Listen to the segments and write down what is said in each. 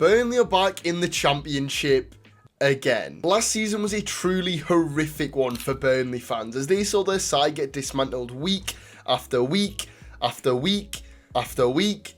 Burnley are back in the Championship again. Last season was a truly horrific one for Burnley fans as they saw their side get dismantled week after week after week after week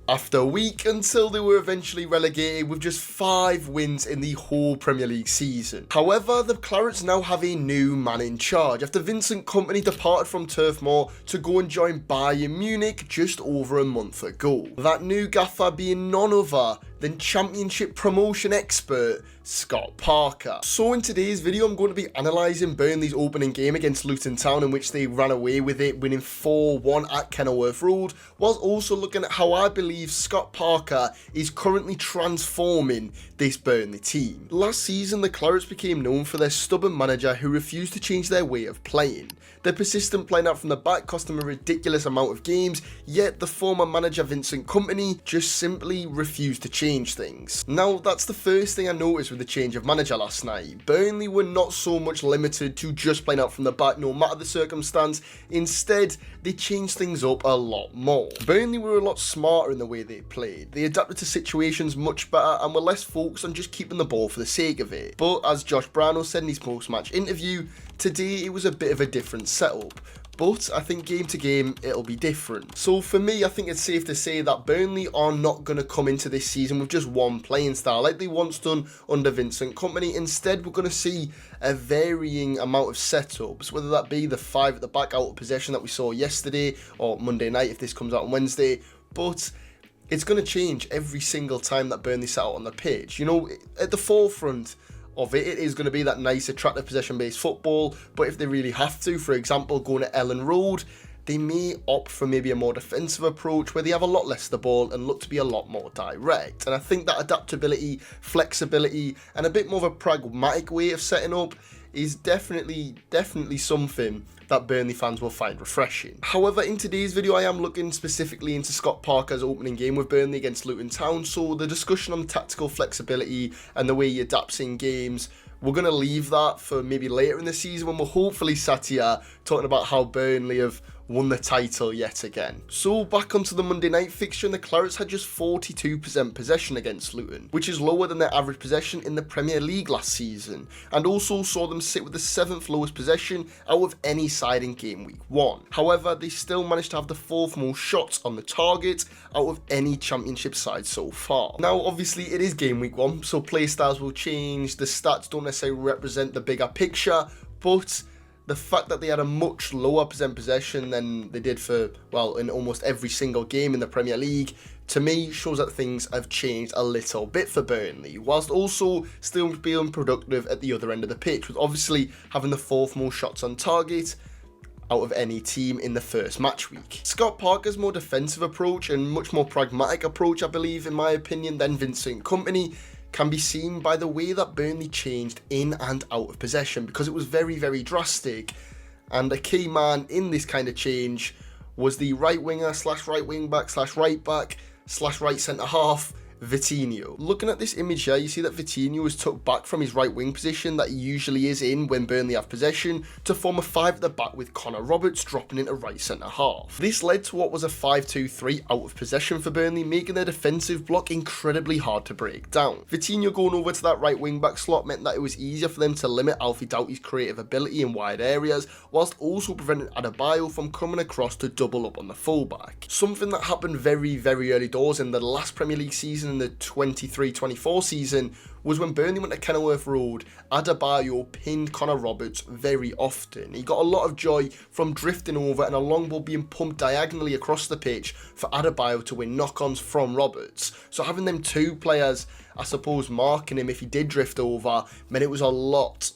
after week until they were eventually relegated with just 5 wins in the whole Premier League season. However, the Clarets now have a new man in charge after Vincent Kompany departed from Turf Moor to go and join Bayern Munich just over a month ago. That new gaffer being none other than Championship promotion expert Scott Parker. So in today's video I'm going to be analysing Burnley's opening game against Luton Town, in which they ran away with it, winning 4-1 at Kenilworth Road, whilst also looking at how I believe Scott Parker is currently transforming this Burnley team. Last season the Clarets became known for their stubborn manager who refused to change their way of playing. Their persistent playing out from the back cost them a ridiculous amount of games, yet the former manager Vincent Kompany just simply refused to change things. Now that's the first thing I noticed with the change of manager last night. Burnley were not so much limited to just playing out from the back no matter the circumstance. Instead, they changed things up a lot more. Burnley were a lot smarter in the way they played. They adapted to situations much better and were less focused on just keeping the ball for the sake of it. But as Josh Brano said in his post-match interview, today it was a bit of a different setup. But I think game to game it'll be different. So for me, I think it's safe to say that Burnley are not going to come into this season with just one playing style like they once done under Vincent Kompany. Instead, we're going to see a varying amount of setups, whether that be the 5 at the back out of possession that we saw yesterday or Monday night if this comes out on Wednesday. But it's going to change every single time that Burnley set out on the pitch. You know, at the forefront of it is going to be that nice, attractive possession-based football, but if they really have to, for example, going to Ellen Road, they may opt for maybe a more defensive approach where they have a lot less of the ball and look to be a lot more direct. And I think that adaptability, flexibility, and a bit more of a pragmatic way of setting up is definitely something that Burnley fans will find refreshing. However, in today's video I am looking specifically into Scott Parker's opening game with Burnley against Luton Town, so the discussion on tactical flexibility and the way he adapts in games, we're going to leave that for maybe later in the season when we're hopefully sat here talking about how Burnley have won the title yet again. So back onto the Monday night fixture, and the Clarets had just 42% possession against Luton, which is lower than their average possession in the Premier League last season, and also saw them sit with the 7th lowest possession out of any side in game week 1. However, they still managed to have the 4th most shots on the target out of any Championship side so far. Now obviously it is game week 1, so play styles will change, the stats don't necessarily represent the bigger picture, but the fact that they had a much lower possession than they did for, well, in almost every single game in the Premier League, to me shows that things have changed a little bit for Burnley, whilst also still being productive at the other end of the pitch, with obviously having the 4th most shots on target out of any team in the first match week. Scott Parker's more defensive approach and much more pragmatic approach, I believe, in my opinion, than Vincent Kompany, can be seen by the way that Burnley changed in and out of possession, because it was very, very drastic, and a key man in this kind of change was the right winger slash right wing back slash right back slash right centre half, Vitinho. Looking at this image here, you see that Vitinho was took back from his right wing position that he usually is in when Burnley have possession to form a 5 at the back, with Connor Roberts dropping into right centre half. This led to what was a 5-2-3 out of possession for Burnley, making their defensive block incredibly hard to break down. Vitinho going over to that right wing back slot meant that it was easier for them to limit Alfie Doughty's creative ability in wide areas, whilst also preventing Adebayo from coming across to double up on the fullback. Something that happened very, very early doors in the last Premier League season, in the 23-24 season, was when Burnley went to Kenilworth Road. Adebayo pinned Connor Roberts very often. He got a lot of joy from drifting over and a long ball being pumped diagonally across the pitch for Adebayo to win knock-ons from Roberts. So having them 2 players, I suppose, marking him if he did drift over, meant it was a lot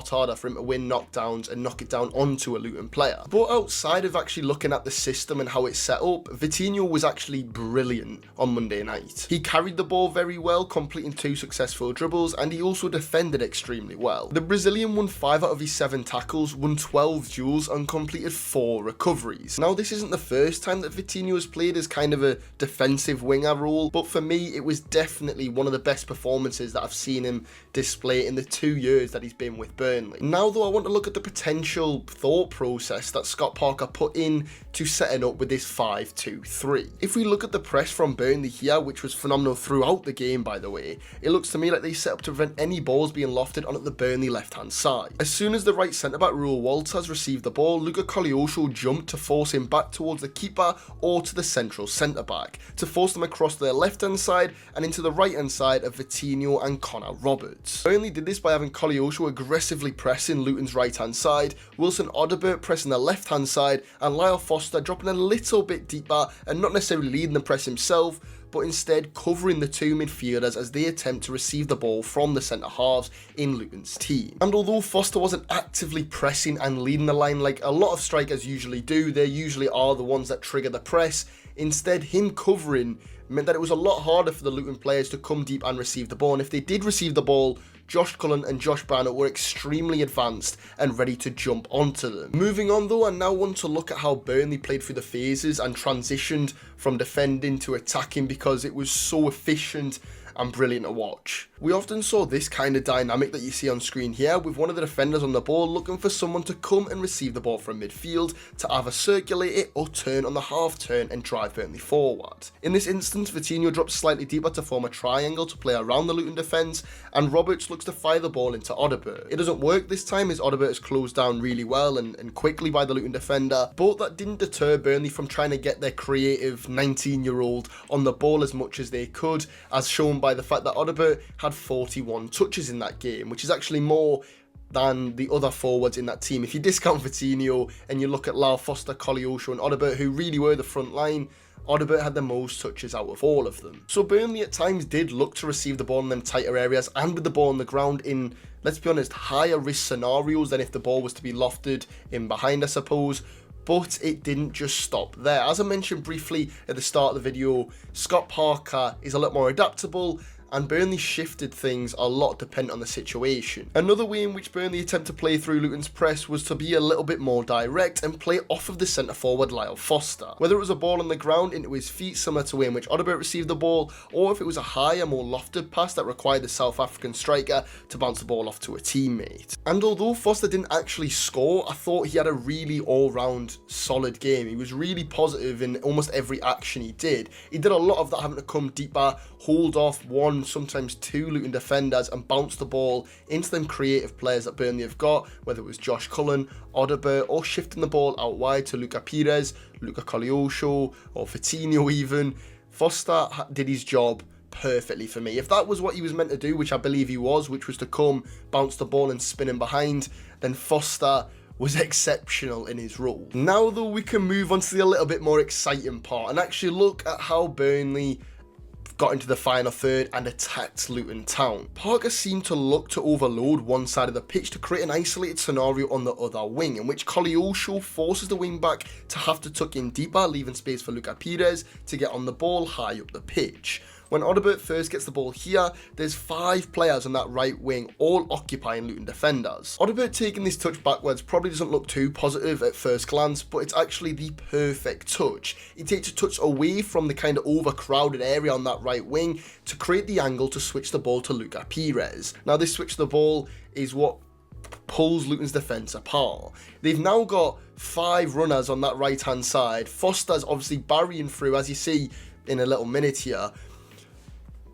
harder for him to win knockdowns and knock it down onto a Luton player. But outside of actually looking at the system and how it's set up, Vitinho was actually brilliant on Monday night. He carried the ball very well, completing 2 successful solo dribbles, and he also defended extremely well. The Brazilian won 5 out of his 7 tackles, won 12 duels, and completed 4 recoveries. Now, this isn't the first time that Vitinho has played as kind of a defensive winger role, but for me, it was definitely one of the best performances that I've seen him display in the 2 years that he's been with Burnley. Now, though, I want to look at the potential thought process that Scott Parker put in to setting up with this 5-2-3. If we look at the press from Burnley here, which was phenomenal throughout the game, by the way, it looks to me like they set up to prevent any balls being lofted on at the Burnley left-hand side. As soon as the right centre-back Raul Walters received the ball, Luca Koleosho jumped to force him back towards the keeper or to the central centre-back, to force them across their left-hand side and into the right-hand side of Vitinho and Connor Roberts. Burnley did this by having Koleosho aggressively pressing Luton's right-hand side, Wilson Odobert pressing the left-hand side, and Lyle Foster dropping a little bit deeper and not necessarily leading the press himself, but instead covering the 2 midfielders as they attempt to receive the ball from the centre halves in Luton's team. And although Foster wasn't actively pressing and leading the line like a lot of strikers usually do, they usually are the ones that trigger the press, instead him covering meant that it was a lot harder for the Luton players to come deep and receive the ball, and if they did receive the ball, Josh Cullen and Josh Brownhill were extremely advanced and ready to jump onto them. Moving on though, I now want to look at how Burnley played through the phases and transitioned from defending to attacking, because it was so efficient and brilliant to watch. We often saw this kind of dynamic that you see on screen here, with one of the defenders on the ball looking for someone to come and receive the ball from midfield to either circulate it or turn on the half turn and drive Burnley forward. In this instance, Vitinho drops slightly deeper to form a triangle to play around the Luton defence, and Roberts looks to fire the ball into Odobert. It doesn't work this time as Odobert is closed down really well and quickly by the Luton defender, but that didn't deter Burnley from trying to get their creative 19-year-old on the ball as much as they could, as shown by the fact that Odobert had 41 touches in that game, which is actually more than the other forwards in that team. If you discount Vitinho and you look at Lyle Foster, Koleosho and Odobert, who really were the front line, Odobert had the most touches out of all of them. So Burnley at times did look to receive the ball in them tighter areas and with the ball on the ground in, let's be honest, higher risk scenarios than if the ball was to be lofted in behind, I suppose. But it didn't just stop there. As I mentioned briefly at the start of the video, Scott Parker is a lot more adaptable, and Burnley shifted things a lot depending on the situation. Another way in which Burnley attempt to play through Luton's press was to be a little bit more direct and play off of the centre forward Lyle Foster. Whether it was a ball on the ground into his feet similar to the way in which Odobert received the ball, or if it was a higher, more lofted pass that required the South African striker to bounce the ball off to a teammate. And although Foster didn't actually score, I thought he had a really all-round solid game. He was really positive in almost every action he did. He did a lot of that having to come deeper, hold off one, sometimes 2 Luton defenders and bounce the ball into them creative players that Burnley have got, whether it was Josh Cullen, Odobert, or shifting the ball out wide to Luca Pires, Luca Koleosho, or Vitinho even. Foster did his job perfectly for me. If that was what he was meant to do, which I believe he was, which was to come, bounce the ball and spin him behind, then Foster was exceptional in his role. Now though, we can move on to the a little bit more exciting part and actually look at how Burnley got into the final third and attacked Luton Town. Parker seemed to look to overload one side of the pitch to create an isolated scenario on the other wing, in which Koleosho forces the wing back to have to tuck in deeper, leaving space for Luca Pires to get on the ball high up the pitch. When Odobert first gets the ball here, there's 5 players on that right wing, all occupying Luton defenders. Odobert taking this touch backwards probably doesn't look too positive at first glance, but it's actually the perfect touch. He takes a touch away from the kind of overcrowded area on that right wing to create the angle to switch the ball to Luca Pires. Now this switch the ball is what pulls Luton's defence apart. They've now got 5 runners on that right hand side. Foster's obviously barrying through, as you see in a little minute here.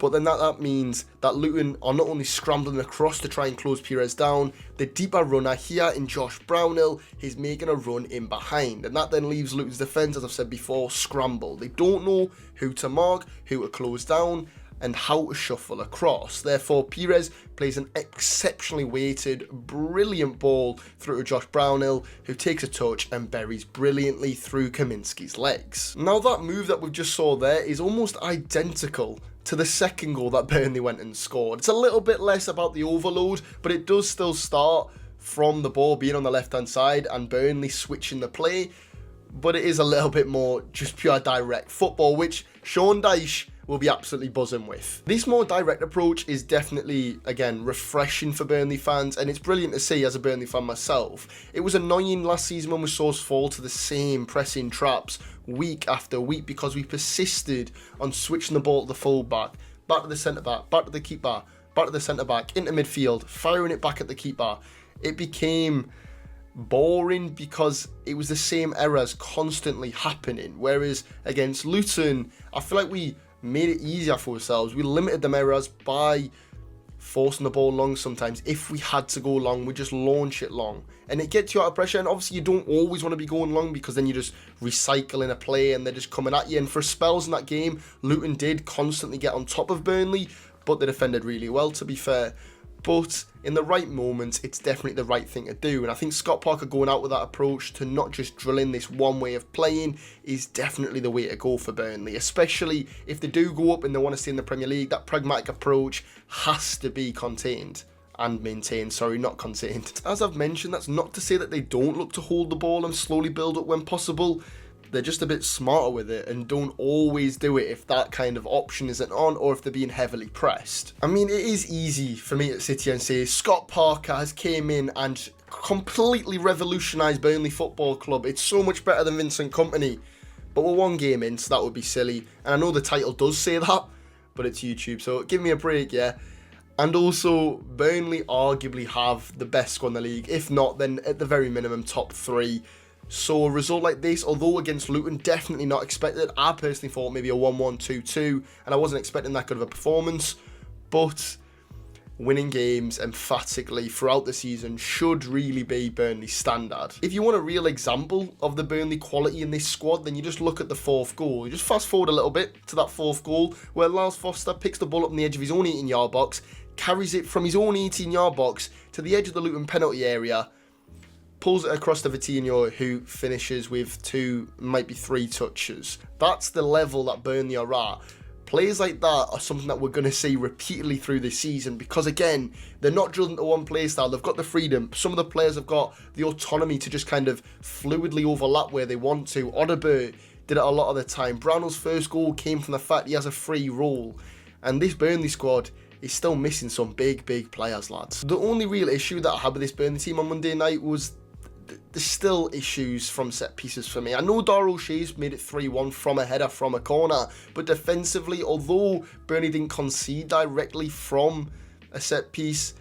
But then that means that Luton are not only scrambling across to try and close Pires down, the deeper runner here in Josh Brownhill is making a run in behind. And that then leaves Luton's defence, as I've said before, scrambled. They don't know who to mark, who to close down, and how to shuffle across. Therefore, Pires plays an exceptionally weighted, brilliant ball through to Josh Brownhill, who takes a touch and buries brilliantly through Kaminski's legs. Now that move that we just saw there is almost identical to the second goal that Burnley went and scored. It's a little bit less about the overload, but it does still start from the ball being on the left-hand side and Burnley switching the play, but it is a little bit more just pure direct football, which Sean Dyche will be absolutely buzzing with. This more direct approach is definitely, again, refreshing for Burnley fans, and it's brilliant to see as a Burnley fan myself. It was annoying last season when we saw us fall to the same pressing traps week after week because we persisted on switching the ball to the full-back, back to the centre-back, back to the keeper, back to the centre-back, into midfield, firing it back at the keeper. It became boring because it was the same errors constantly happening. Whereas against Luton, I feel like we made it easier for ourselves. We limited them errors by forcing the ball long sometimes. If we had to go long, we just launch it long. And it gets you out of pressure. And obviously you don't always want to be going long because then you're just recycling a play and they're just coming at you. And for spells in that game, Luton did constantly get on top of Burnley, but they defended really well, to be fair. But in the right moments, it's definitely the right thing to do. And I think Scott Parker going out with that approach to not just drill in this one way of playing is definitely the way to go for Burnley. Especially if they do go up and they want to stay in the Premier League, that pragmatic approach has to be contained. And maintained, sorry, not contained. As I've mentioned, that's not to say that they don't look to hold the ball and slowly build up when possible. They're just a bit smarter with it and don't always do it if that kind of option isn't on or if they're being heavily pressed. I mean, it is easy for me to sit here and say Scott Parker has came in and completely revolutionised Burnley Football Club. It's so much better than Vincent Kompany. But we're one game in, so that would be silly. And I know the title does say that, but it's YouTube, so give me a break, yeah? And also, Burnley arguably have the best squad in the league. If not, then at the very minimum, top 3. So a result like this, although against Luton, definitely not expected. I personally thought maybe a 1-1, 2-2, and I wasn't expecting that good of a performance. But winning games emphatically throughout the season should really be Burnley's standard. If you want a real example of the Burnley quality in this squad, then you just look at the 4th goal. You just fast forward a little bit to that 4th goal, where Lars Foster picks the ball up on the edge of his own 18-yard box, carries it from his own 18-yard box to the edge of the Luton penalty area, pulls it across to Vitinho, who finishes with 2, might be 3 touches. That's the level that Burnley are at. Players like that are something that we're going to see repeatedly through this season because, again, they're not drilled into one play style. They've got the freedom. Some of the players have got the autonomy to just kind of fluidly overlap where they want to. Odegaard did it a lot of the time. Brownell's first goal came from the fact he has a free role. And this Burnley squad is still missing some big players, lads. The only real issue that I had with this Burnley team on Monday night was there's still issues from set pieces for me. I know Dara O'Shea's made it 3-1 from a header from a corner, but defensively, although Burnley didn't concede directly from a set piece,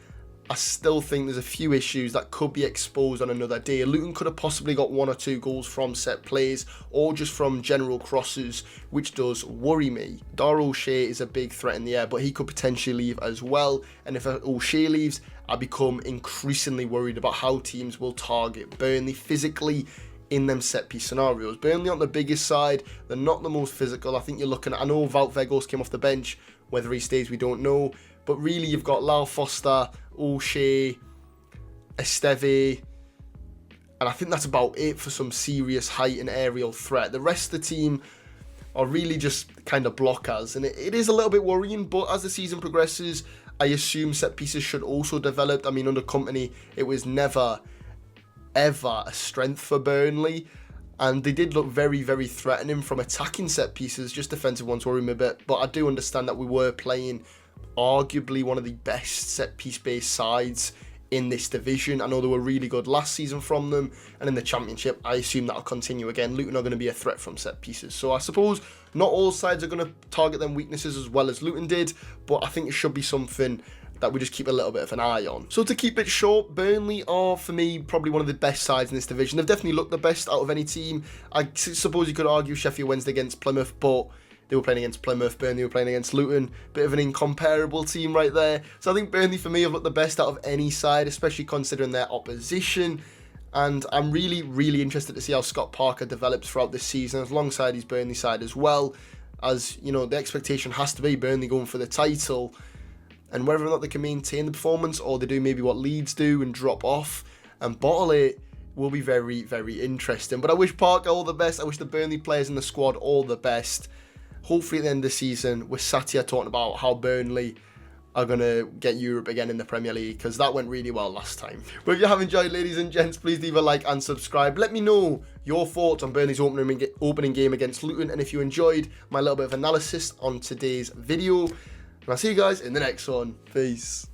I still think there's a few issues that could be exposed on another day. Luton could have possibly got 1 or 2 goals from set plays or just from general crosses, which does worry me. Dara O'Shea is a big threat in the air, but he could potentially leave as well. And if O'Shea leaves, I become increasingly worried about how teams will target Burnley physically in them set-piece scenarios. Burnley aren't the biggest side. They're not the most physical. I think you're looking at, I know Wout Weghorst came off the bench. Whether he stays, we don't know. But really, you've got Lyle Foster, O'Shea, Esteve, and I think that's about it for some serious height and aerial threat. The rest of the team are really just kind of blockers, and it is a little bit worrying, but as the season progresses, I assume set pieces should also develop. I mean, under Kompany, it was never, ever a strength for Burnley, and they did look very threatening from attacking set pieces. Just defensive ones worry me a bit, but I do understand that we were playing arguably one of the best set-piece based sides in this division. I know they were really good last season from them, and in the Championship, I assume that'll continue again. Luton are going to be a threat from set pieces, so I suppose not all sides are going to target them weaknesses as well as Luton did, but I think it should be something that we just keep a little bit of an eye on. So to keep it short, Burnley are, for me, probably one of the best sides in this division. They've definitely looked the best out of any team. I suppose you could argue Sheffield Wednesday against Plymouth, but they were playing against Plymouth, Burnley were playing against Luton. Bit of an incomparable team right there. So I think Burnley, for me, have looked the best out of any side, especially considering their opposition. And I'm really interested to see how Scott Parker develops throughout this season, alongside his Burnley side as well. As, you know, the expectation has to be Burnley going for the title. And whether or not they can maintain the performance, or they do maybe what Leeds do and drop off and bottle it, will be very interesting. But I wish Parker all the best. I wish the Burnley players in the squad all the best. Hopefully at the end of the season, we're sat here talking about how Burnley are going to get Europe again in the Premier League, because that went really well last time. But if you have enjoyed, ladies and gents, please leave a like and subscribe. Let me know your thoughts on Burnley's opening game against Luton, and if you enjoyed my little bit of analysis on today's video. And I'll see you guys in the next one. Peace.